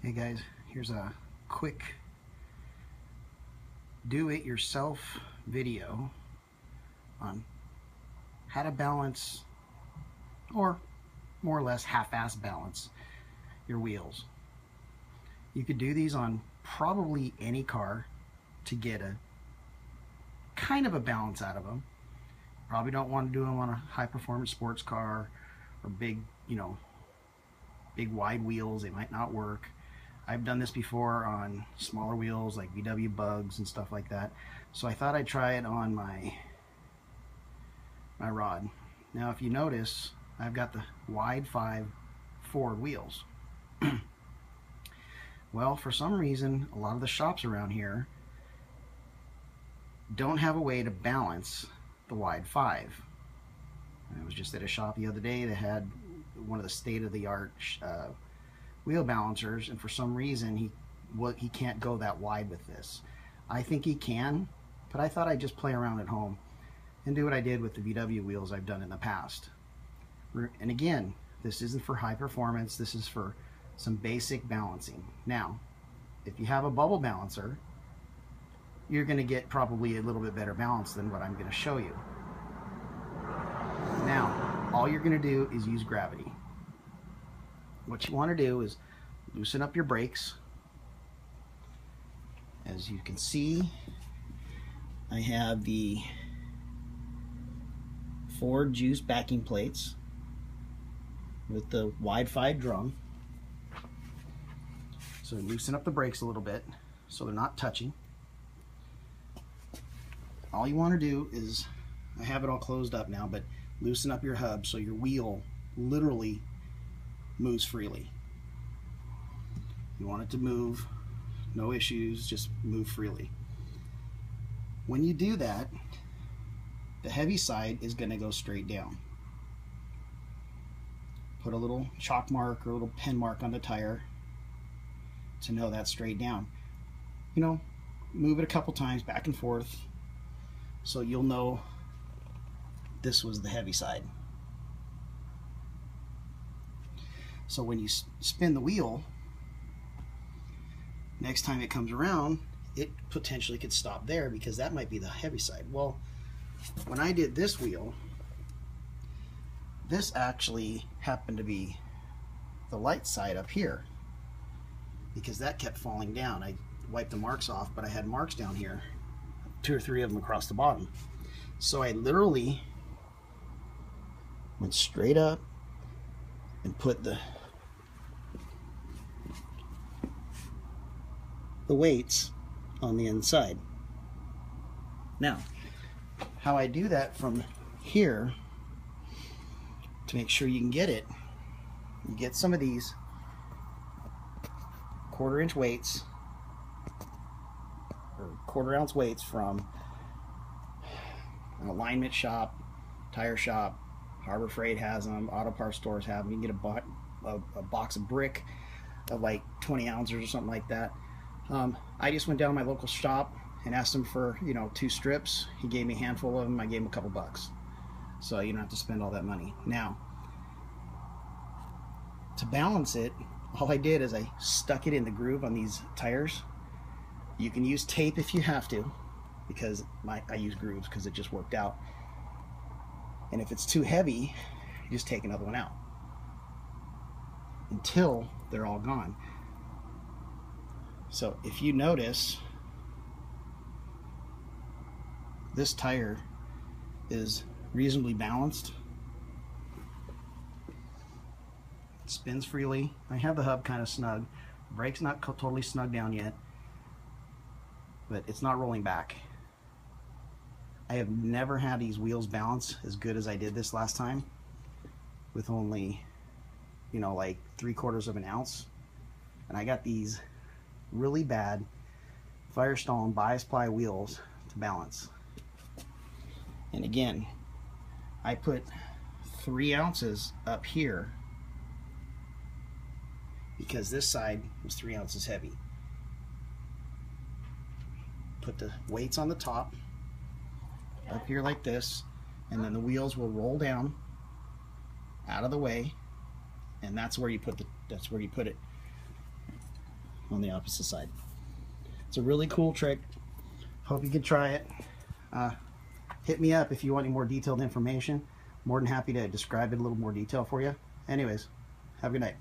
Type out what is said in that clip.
Hey guys, here's a quick do-it-yourself video on how to balance, or more or less half-ass balance, your wheels. You could do these on probably any car to get a kind of a balance out of them. Probably don't want to do them on a high-performance sports car or big, big wide wheels. They might not work. I've done this before on smaller wheels like VW Bugs and stuff like that. So I thought I'd try it on my rod. Now if you notice, I've got the wide 5 forward wheels. Well, for some reason, a lot of the shops around here don't have a way to balance the wide 5. I was just at a shop the other day that had one of the state-of-the-art wheel balancers, and for some reason he can't go that wide with this. I think he can, but I thought I'd just play around at home and do what I did with the VW wheels I've done in the past. And again, this isn't for high performance, this is for some basic balancing. Now, if you have a bubble balancer, you're going to get probably a little bit better balance than what I'm going to show you. Now, all you're going to do is use gravity. What you want to do is loosen up your brakes. As you can see, I have the Ford juice backing plates with the wide 5 drum. So loosen up the brakes a little bit so they're not touching. All you want to do is, I have it all closed up now, but loosen up your hub so your wheel literally moves freely. You want it to move, no issues, just move freely. When you do that, the heavy side is going to go straight down. Put a little chalk mark or a little pen mark on the tire to know that's straight down. Move it a couple times back and forth so you'll know this was the heavy side. So when you spin the wheel, next time it comes around, it potentially could stop there because that might be the heavy side. Well, when I did this wheel, this actually happened to be the light side up here because that kept falling down. I wiped the marks off, but I had marks down here, 2 or 3 of them across the bottom. So I literally went straight up and put the weights on the inside. Now, how I do that from here to make sure you can get it, you get some of these 1/4-inch weights or 1/4-ounce weights from an alignment shop, tire shop, Harbor Freight has them, auto parts stores have them. You can get a box of brick of like 20 ounces or something like that. I just went down to my local shop and asked him for 2 strips. He gave me a handful of them. I gave him a couple bucks, so you don't have to spend all that money. Now, to balance it, all I did is I stuck it in the groove on these tires. You can use tape if you have to, because I use grooves because it just worked out. And if it's too heavy, you just take another one out until they're all gone. So if you notice, this tire is reasonably balanced. It spins freely. I have the hub kind of snug. Brake's not totally snug down yet, but it's not rolling back. I have never had these wheels balance as good as I did this last time with only, like 3/4 of an ounce. And I got these really bad Firestone bias ply wheels to balance. And again, I put 3 ounces up here because this side was 3 ounces heavy. Put the weights on the top up here like this, and then the wheels will roll down out of the way, and that's where you put it. on the opposite side. It's a really cool trick. Hope you can try it. Hit me up if you want any more detailed information. More than happy to describe it in a little more detail for you. Anyways, have a good night.